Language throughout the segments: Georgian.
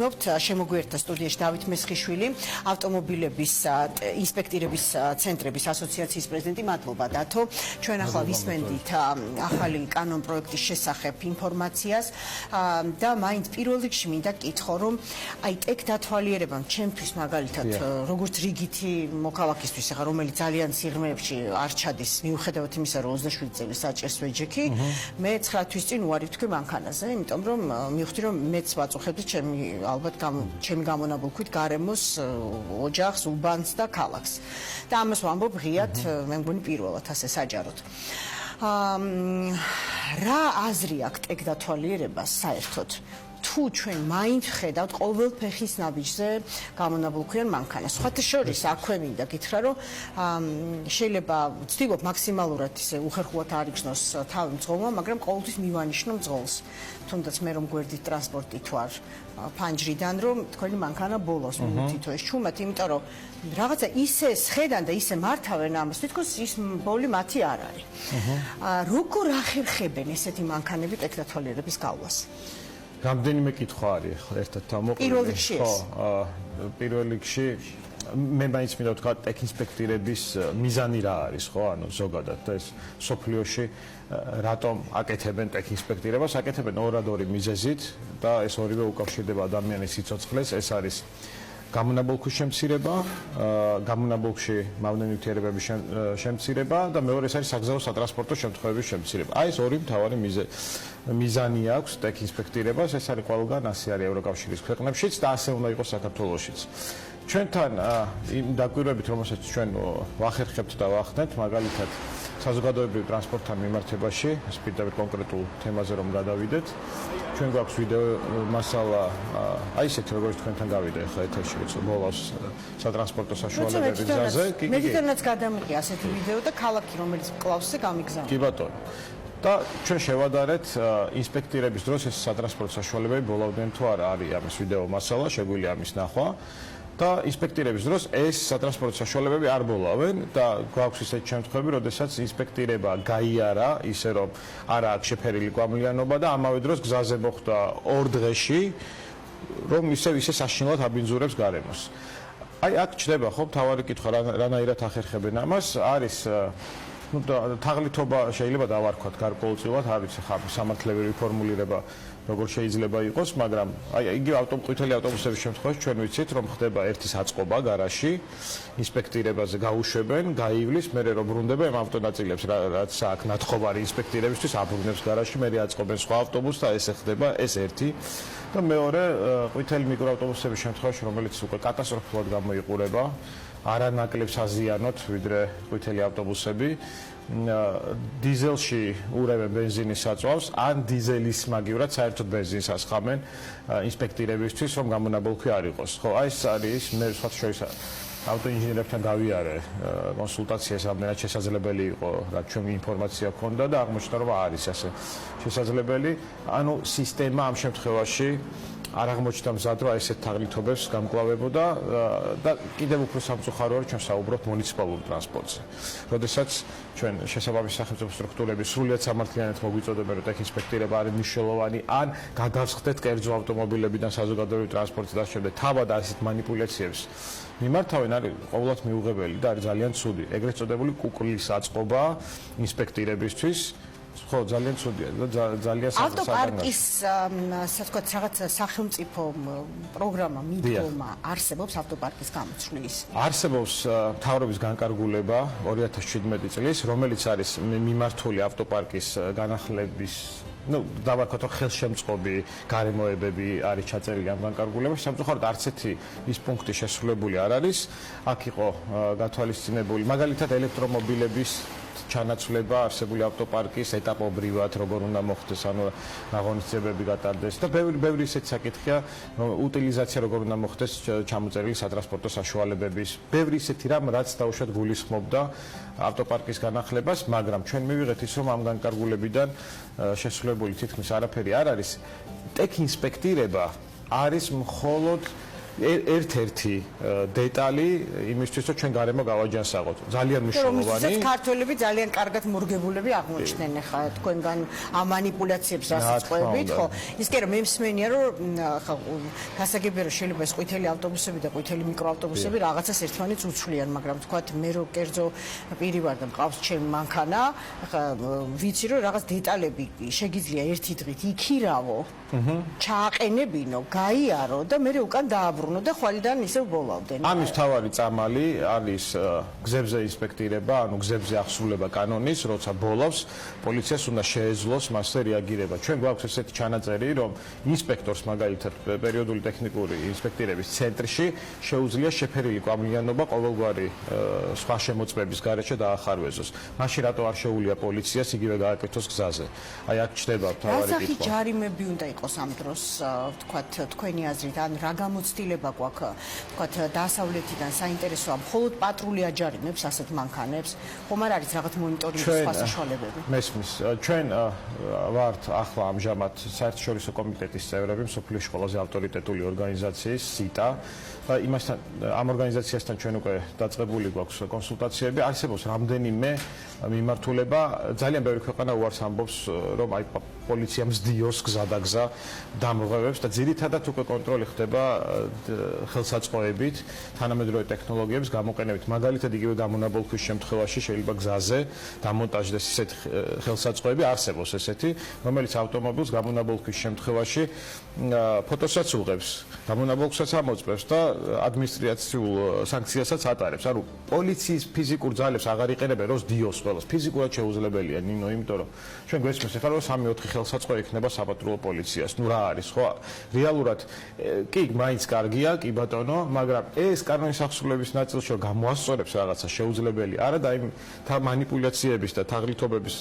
შემოგვიერთდა სტუდიაში დავით მესხიშვილი, ავტომობილების ინსპექტირების ცენტრების ასოციაციის პრეზიდენტი. მადლობა დათო. ჩვენ ახლა ვისმენდით ახალი კანონ პროექტის შესახებ ინფორმაციას და მაინც პირველ რიგში მინდა გკითხო, რომ აი ტექ დათვალიერებამ ჩემთვის მაგალითად როგორც რიგითი მოქალაქისთვის, ახლა რომელიც ძალიან სიღრმეებში არ ჩადის, მიუხედავად იმისა, რომ 27 წელი საჭირს ვეჯექი, მე 9 თვის წინ უარი ვთქვი მანქანაზე, იმიტომ რომ მივხვდი რომ მეც ვაწუხებდი ალბათ ჩემი გამონაბოლქვით გარემოს, ოჯახს, უბანს და ქალაქს. და ამას ვამბობ ღიად, მე მგონი პირველად ასე საჯაროდ. რა აზრი აქვს ტექ დათვალიერებას საერთოდ? თუ ჩვენ მაინც ხედავთ ყოველ ფეხის ნაბიჯზე გამონაბოლქვიან მანქანას. სხვათა შორის აქვე მინდა გითხრა, რომ შეიძლება ვცდილობ მაქსიმალურად ისე უხერხულად არ იქნოს თავი მძღოლმა, მაგრამ ყოველთვის მივანიშნო მძღოლს. თუნდაც მე რომ გვერდით ტრანსპორტით ვარ ფანჯრიდან, რომ თქვენი მანქანა ბოლოს მივუთითო ეს ჩუმად, იმიტომ რომ რაღაცა ისე სხედან და ისე მართავენ ამას, თითქოს ის ბოლი მათი არ არის. როგორ ახერხებენ ესეთი მანქანები ტექ დათვალიერების გავლას? რამდენიმე კითხვა არის ერთად თავმოყრილი. პირველ რიგში ეს. პირველ რიგში მე მაინც მინდა ვთქვა ტექ ინსპექტირების მიზანი რა არის, ხო? ანუ ზოგადად და ეს სოფლიოში რატომ აკეთებენ ტექ ინსპექტირებას? აკეთებენ ორადორი მიზეზით და ეს ორივე უკავშირდება ადამიანის სიცოცხლეს. ეს არის გამონაბოლქვის შემცირება, გამონაბოლქში მავნენივთიერებების შემცირება და მეორე ეს არის საგზაო სატრანსპორტო შემთხვევების შემცირება. აი ეს ორი მთავარი მიზანი აქვს ტექ ინსპექტირებას. ეს არის ყველგან ასე არის ევროკავშირის ქვეყნებშიც და ასე უნდა იყოს საქართველოშიც. ჩვენთან იმ დაკვირვებით, რომელსაც ჩვენ ვახერხებთ და ვახდენთ, მაგალითად საზოგადოებრივ ტრანსპორტთან მიმართებაში, ეს პირდაპირ კონკრეტულ თემაზე რომ გადავიდეთ, ჩვენ გვაქვს ვიდეო მასალა, აი ესეთი როგორც თქვენთან გავიდა ახლა ეთერში, ბოლოს სატრანსპორტო საშუალებების გზაზე. მე თვითონაც გადამიყია ასეთი ვიდეო და ქალაქი რომელიც კლავსზე გამიგზავნა. კი ბატონო. და ჩვენ შევადარეთ ინსპექტირების დროს ეს სატრანსპორტო საშუალებები ბოლოვდნენ თუ არა, არის ამის ვიდეო მასალა, შეგვიძლია ამის ნახვა. და ინსპექტირების დროს ეს სატრანსპორტო საშუალებები არ ბოლავენ და გვაქვს ისეთი შემთხვევები, როდესაც ინსპექტირება გაიარა, ისე რომ არა აქვს შეფერილი კვამლიანობა და ამავე დროს გზაზე მოხვდა 2 დღეში, რომ ისე საშინლად აბინძურებს გარემოს. აი აქ ჩდება ხო მთავარი კითხვა, რანაირად ახერხებენ ამას, არის თაღლითობა შეიძლება დავარქვათ გარკვეულწილად, არ ვიცი ხა სამართლებრივი ფორმულირება როგორ შეიძლება იყოს, მაგრამ აი იგივე ყვითელი ავტობუსების შემთხვევაში ჩვენ ვიცით, რომ ხდება ერთის აწყობა გარაჟში, ინსპექტირებაზე გაუშვებენ, გაივლის, მერე რომ ბრუნდება ამ ავტონაწილებს, რაც აქ ნათხოვარი ინსპექტირებისთვის აბრუნებს გარაჟში, მერე აწყობენ სხვა ავტობუსს და ესე ხდება, ეს ერთი. და მეორე ყვითელი მიკროავტობუსების შემთხვევაში, რომელიც უკვე კატასტროფულად გამოიყურება, არანაკლებ საზიანოთ, ვიდრე ყვითელი ავტობუსები. დიზელში ურევენ ბენზინის საწვავს, ან დიზელის მაგივრად საერთოდ ბენზინს ასხამენ ინსპექტირებისთვის, რომ გამონაბოლქვი არ იყოს. ხო, აი ეს არის, მე სხვათა შორის ავტოინჟინერებთან გავიარე კონსულტაცია, ეს რამდენად შესაძლებელი იყო, რაც ჩვენი ინფორმაცია ჰქონდა და აღმოჩნდა, რომ არის ასე შესაძლებელი. ანუ სისტემა ამ შემთხვევაში არ აღმოჩნდა მზად, რომ ესეთ თაღლითობებს გამკლავებოდა და კიდევ უფრო სამწუხარო არის ჩვენ საუბრობთ მუნიციპალურ ტრანსპორტზე. როდესაც ჩვენ შესაბამის სახელმწიფო სტრუქტურები სრულიად სამართლიანად მოგვიწოდებენ, რომ ტექ ინსპექტირება არის მნიშვნელოვანი, ან გადავსხდეთ კერძო ავტომობილებიდან საზოგადოებრივ ტრანსპორტზე და შემდეგ თავად ასეთ მანიპულაციებს მიმართავენ, არის ყოველად მიუღებელი და არის ძალიან ცუდი. ეგრეთ წოდებული კუკლის აწყობა ინსპექტირებისთვის ხო, ძალიან ცუდია და ძალიან ავტოპარკის ასე ვთქვათ, რაღაც სახელმწიფო პროგრამა, მიდგომა არსებობს ავტოპარკის გამოცვლის? არსებობს მთავრობის განკარგულება 2017 წლის, რომელიც არის მიმართული ავტოპარკის განახლების დავარქვათ, რომ ხელშემწყობი გარემოებები არის ჩაწერილი ამ განკარგულებაში. სამწუხაროდ არც ერთი ის პუნქტი შესრულებული არ არის. აქ იყო გათვალისწინებული მაგალითად ელექტრომობილების ჩანაცვლება არსებული ავტოპარკის ეტაპობრივად, როგორ უნდა მოხდეს, ანუ აღონისწებები გატარდეს და ბევრი ისეთი საკითხია, უტილიზაცია როგორ უნდა მოხდეს ჩამოწერილი სატრანსპორტო საშუალებების. ბევრი ისეთი რამ, რაც დაუშვათ გულისხმობდა ავტოპარკის განახლებას, მაგრამ ჩვენ მივიღეთ ის, რომ ამ განკარგულებიდან შესრულებული თითქმის არაფერი არ არის. ტექ ინსპექტირება არის მხოლოდ ერთ-ერთი დეტალი იმისთვის, რომ ჩვენ გარემო გავაჯანსაღოთ. ძალიან მნიშვნელოვანი. რომელსაც ქართველები ძალიან კარგად მორგებულები აღმოჩნდნენ ახლა თქვენგან ამ манипуляციებს რასაც ყვებით, ხო? ის კი რომ მე მსმენია, რომ ხა გასაგებია რომ შეიძლება ეს ყვითელი ავტობუსები და ყვითელი მიკროავტობუსები რაღაცას ერთმანეთს უცვლიან, მაგრამ თქვათ მე რო კერძო პირი ვარ და მყავს ჩემ მანქანა, ხა ვიცი რომ რაღაც დეტალები შეგიძლია ერთი დღით იქირავო, ჩააყენებინო, გაიარო და მე უკან დააბრუნო და ხვალიდან ისევ ბოლავდნენ. ამის თავარი წამალი არის გზებზე ინსპექტირება, ანუ გზებზე აღსრულება კანონის, როცა ბოლავს პოლიციას უნდა შეეძლოს მასზე რეაგირება. ჩვენ გვაქვს ესეთი ჩანაწერი, რომ ინსპექტორს მაგალითად პერიოდული ტექნიკური ინსპექტირების ცენტრში შეუძლია შეფერილი კვამლიანობა ყოველგვარი სხვა შემოწმების გარეშე დაახარვეზოს. მაშინ რატო არ შეუძლია პოლიციას იგივე გააკეთოს გზაზე? აი აქ ჩდება თავარი კითხვა. რასახი ჯარიმები უნდა იყოს ამ დროს, თქვათ თქვენი აზრით, ან რა გამოცდილება გვაქვს, თქვათ დასავლეთიდან საინტერესოა მხოლოდ პატრული აჯარიმებს ასეთ მანქანებს, ხომ არ არის რაღაც მონიტორინგის სხვა საშუალებები? მესმის, ჩვენ ვართ ახლა ამჟამად საერთაშორისო კომიტეტის წევრები, მსოფლიოში ყველაზე ავტორიტეტული ორგანიზაციის SITA და იმასთან ამ ორგანიზაციასთან ჩვენ უკვე დაწყებული გვაქვს კონსულტაციები, არსებობს რამდენიმე მიმართულება, ძალიან ბევრი ქვეყანა უარს ამბობს, რომ აი პოლიცია მსდიოს გზადაგზა დამრღვევებს და ძირითადად უკვე კონტროლი ხდება ხელსაწყოებით, თანამედროვე ტექნოლოგიების გამოყენებით. მაგალითად იგივე გამონაბოლქვის შემთხვევაში შეიძლება გზაზე დამონტაჟდეს ისეთი ხელსაწყოები, არსებობს ესეთი, რომელიც ავტომობილს გამონაბოლქვის შემთხვევაში ფოტოსაც უღებს, გამონაბოლქვსაც ამოწმებს და ადმინისტრაციულ სანქციასაც ატარებს. ანუ პოლიციის ფიზიკურ ძალებს აღარ იყენებენ, რომ სდიოს ყველას. ფიზიკურად შეუძლებელია, ნინო, იმიტომ რომ ჩვენ გვესმის ახლა რომ 3-4 ხელსაწყო იქნება საპატრულო პოლიციას. ნუ რა არის, ხო? რეალურად კი, მაინც კარგია, კი ბატონო, მაგრამ ეს კანონის აღსრულების ნაწილში რომ გამოასწორებს რაღაცა შეუძლებელი არა და იმ манипуляციების და თაღლითობების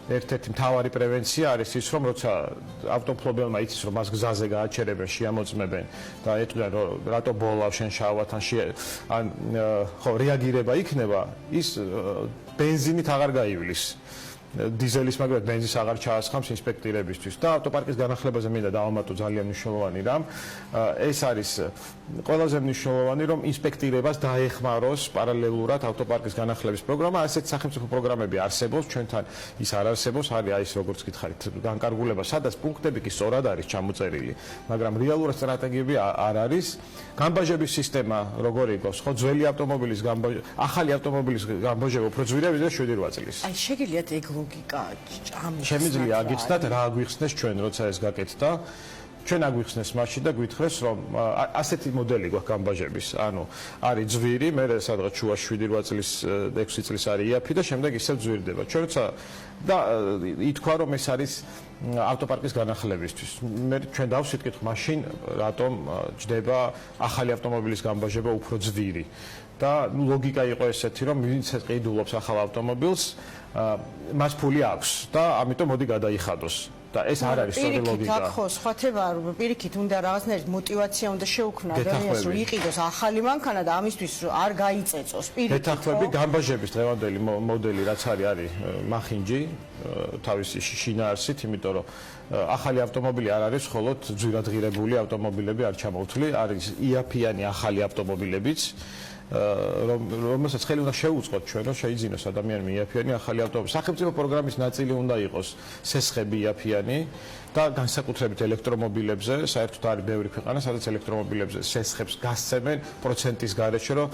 ერთ-ერთი მთავარი პრევენცია არის ის, რომ როცა ავტომფლობელმა იცის, რომ მას გზაზე გააჩერებენ, შეამოწმებენ და ეტყვიან, რომ რატო ბოლავ შენ შავად ან ხო რეაგირება იქნება, ის ბენზინით აღარ გაივლის. დიზელის მაგრამ ბენზინს აღარ ჩაასხამს ინსპექტირებისთვის და ავტოპარკის განახლებაზე მინდა დავამატო ძალიან მნიშვნელოვანი რამ. ეს არის ყველაზე მნიშვნელოვანი, რომ ინსპექტირებას დაეხმაროს პარალელურად ავტოპარკის განახლების პროგრამა. ასეთი სახელმწიფო პროგრამები არსებობს, ჩვენთან ის არ არსებობს, არის აი ეს როგორც გითხარით, განკარგულება, სადაც პუნქტები კი სწორად არის ჩამოწერილი, მაგრამ რეალურად სტრატეგიები არ არის. გამბაჟების სისტემა როგორი იყოს, ხო, ძველი ავტომობილის ახალი ავტომობილის გამბაჟება უფრო ძვირია ვიდრე 7-8 წლის. აი შეგიძლიათ ეგ ლოგიკა შემიძლია აგიხსნათ რა აგვიხსნეს ჩვენ როცა ეს გაკეთდა ჩვენ აგვიხსნეს მაშინ და გვითხრეს რომ ასეთი მოდელი გვაქვს გამბაჟების ანუ არის ძვირი მე სადღაც შუა 7-8 წლის 6 წლის არის იაფი და შემდეგ ისევ ძვირდება ჩვენ როცა და ითქვა რომ ეს არის ავტოპარკის განახლებისთვის მე ჩვენ დავსიტყვით მაშინ რატომ ჯდება ახალი ავტომობილის გამბაჟება უფრო ძვირი და ლოგიკა იყო ესეთი რომ ვინც ყიდულობს ახალ ავტომობილს მას ფული აქვს და ამიტომ მოდი გადაიხადოს და ეს არ არის სწორი ლოგიკა. ხო, სხვათება პირიქით უნდა რაღაცნაირად мотиваცია უნდა შეუქმნა ადამიანს რომ იყიდოს ახალი მანქანა და ამისთვის არ გაიწეწოს პირიქით. დეთანხმები გამბაჟების დღევანდელი მოდელი რაც არის მახინჯი თავისი შინაარსით, იმიტომ რომ ახალი ავტომობილი არ არის მხოლოდ ძვირადღირებული ავტომობილები არ ჩამოვთვლი, არის იაფიანი ახალი ავტომობილებიც რომელსაც ხელი უნდა შეუწყოთ ჩვენ რომ შეიძინოს ადამიანმა იაფიანი ახალი ავტომობილი. სახელმწიფო პროგრამის ნაწილი უნდა იყოს სესხები იაფიანი და განსაკუთრებით ელექტრომობილებზე, საერთოდ არის ბევრი ქვეყანა, სადაც ელექტრომობილებზე სესხებს გასცემენ პროცენტის გარეშე, რომ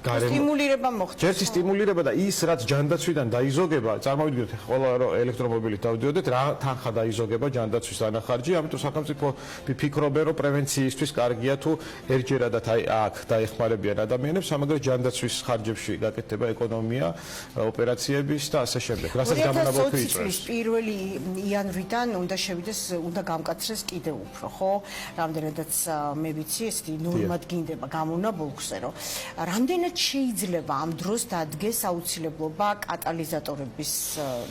სტიმულირება მოხდეს. ჯერ სტიმულირება და ის რაც ჯანდაცვიდან დაიზოგება, წარმოვიდგინოთ ყველა რომ ელექტრომობილით დავდიოდეთ, რა თანხა დაიზოგება ჯანდაცვის ანახარჯი, ამიტომ სახელმწიფო ფიქრობენ რომ პრევენციისთვის კარგია თუ ერთჯერადად აი აქ დაეხმარებიან ადამიანებს, ამაგრე ჯანდაცვის ხარჯებში გაკეთდება ეკონომია, ოპერაციების და ასე შემდეგ. რასაც გამონაბოლქვი იწვევს. პირველი იანვრიდან უნდა შევიდეს, უნდა გამკაცრეს კიდევ უფრო, ხო? რამდენადაც მე ვიცი, ესეთი ნორმადგინდება გამონაბოლქვზე, რომ რამდენად შეიძლება ამ დროს დადგეს აუცილებლობა კატალიზატორების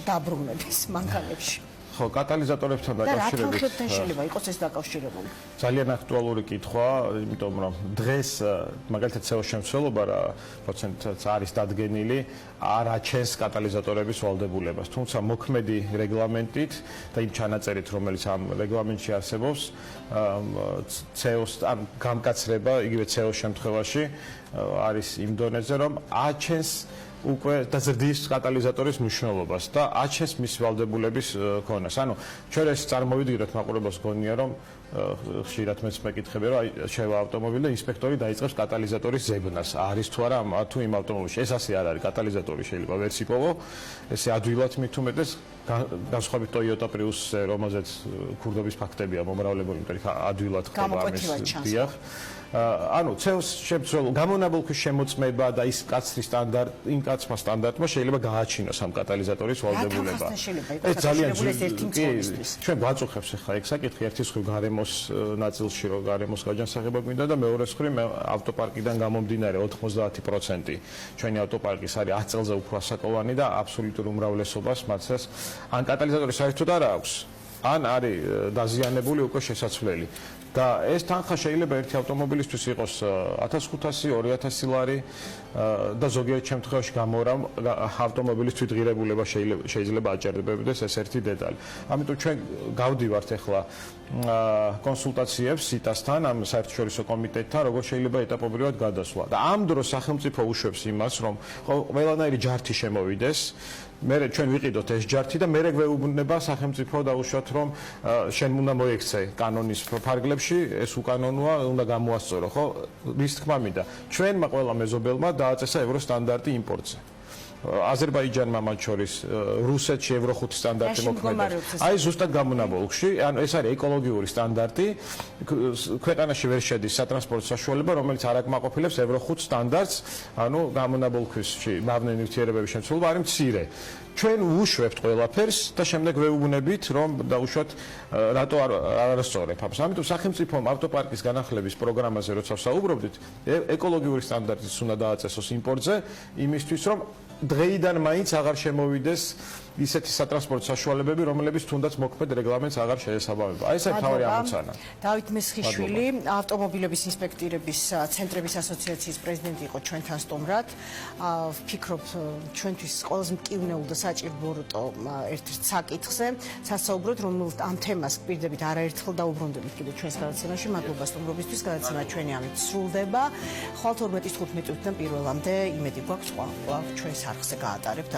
დაბრუნების მანქანებში. ხო, კატალიზატორებთან და რა დაკავშირებით თანხლებთან შეიძლება იყოს ეს დაკავშირებული? ძალიან აქტუალური კითხვა, იმიტომ რომ დღეს მაგალითად CO-ს შემცველობა რა პროცენტიც არის დადგენილი არ აჩენს კატალიზატორების ვალდებულებას. თუმცა მოქმედი რეგლამენტით და იმ ჩანაწერით, რომელიც ამ რეგლამენტში არსებობს, CO-ს ან გამკაცრება, იგივე CO-ს შემთხვევაში არის იმ დონეზე, რომ აჩენს უკვე დაზრდის კატალიზატორის მნიშვნელობას და აჩენს მის ვალდებულების ქონას. ანუ ჩვენ ეს წარმოვიდგინოთ მაყურებელს გონია რომ ხშირად მეც მეკითხები რომ შევა ავტომობილი და ინსპექტორი დაიწყებს კატალიზატორის ზებნას. არის თუ არა თუ იმ ავტომობილში ეს ასე არ არის, კატალიზატორი შეიძლება ვერც იპოვო, ესე ადვილად მით უმეტეს განსხვავებით Toyota Prius-ზე, რომელზეც ქურდობის ფაქტებია მომრავლებული, იმიტომ რომ ადვილად ხდება ამის დიახ. ანუ CO-ს შემცველ გამონაბოლქვის შემოწმება და ის კაცრი სტანდარტი, იმ კაცმა სტანდარტმა შეიძლება გააჩინოს ამ კატალიზატორის ვალდებულება. ეს ძალიან ჩვენ გვაწუხებს ახლა ეგ საკითხი ერთი მხრივ გარემოს ნაწილში, რომ გარემოს გაჯანსაღება გვინდა და მეორე მხრივ ავტოპარკიდან გამომდინარე 90% ჩვენი ავტოპარკის არის 10 წელზე უფრო ასაკოვანი და აბსოლუტურ უმრავლესობას მათაც ან კატალიზატორი საერთოდ არ აქვს, ან არის დაზიანებული უკვე შესაძლებელი. და ეს თანხა შეიძლება ერთი ავტომობილისთვის იყოს 1500, 2000 ლარი და ზოგიერთ შემთხვევაში გამორამ ავტომობილის თვითღირებულება შეიძლება აჭარბებდეს ეს ერთი დეტალი. ამიტომ ჩვენ გავდივართ ახლა კონსულტაციებს სიტასთან, ამ საერთაშორისო კომიტეტთან, როგორ შეიძლება ეტაპობრივად გადასვლა. და ამ დროს სახელმწიფო უშვებს იმას, რომ ყველანაირი ჯართი შემოვიდეს, მერე ჩვენ ვიყიდოთ ეს ჯართი და მერე გვეუბნება სახელმწიფო დაუშვათ, რომ შენ უნდა მოექცე კანონის ფარგლებში, ეს უკანონოა, უნდა გამოასწორო, ხო? რის თქმა მინდა. ჩვენმა ყველა მეზობელმა დააწესა ევროსტანდარტი იმპორტზე. აზერბაიჯანმა მათ შორის რუსეთში ევრო 5 სტანდარტი მოქმედებს. აი ზუსტად გამონაბოლქში, ანუ ეს არის ეკოლოგიური სტანდარტი, ქვეყანაში ვერ შედის სატრანსპორტო საშუალება, რომელიც არ აკმაყოფილებს ევრო 5 სტანდარტს, ანუ გამონაბოლქვისში მავნე ნივთიერებების შემცველობა არის მცირე. ჩვენ უშვებთ ყველაფერს და შემდეგ ვეუბნებით, რომ დაუშვათ რატო არ არასწორებ ამას. ამიტომ სახელმწიფომ ავტოპარკის განახლების პროგრამაზე როცა ვსაუბრობდით, ეკოლოგიური სტანდარტიც უნდა დააწესოს იმპორტზე, იმისთვის რომ დღეიდან მაინც აღარ შემოვიდეს ისეთი სატრანსპორტო საშუალებები, რომლებიც თუნდაც მოქმედ რეგლამენტს აღარ შეესაბამება. აი ეს თავი ამოცანა. დავით მესხიშვილი, ავტომობილების ინსპექტირების ცენტრების ასოციაციის პრეზიდენტი იყო ჩვენთან სტუმრად. ვფიქრობ, ჩვენთვის ყველაზე მკივნეულ და საჭირო ერთ-ერთ საკითხზე სასაუბროთ, რომელთ ამ თემას პირდებით არაერთხელ დაუბრუნდებით კიდე ჩვენს გადაცემაში. მადლობა სტუმრობისთვის, გადაცემა ჩვენი ამით სრულდება. ხვალ 12:15-დან პირველამდე იმედი გვაქვს, კვლავ ჩვენს არხზე გაატარებთ.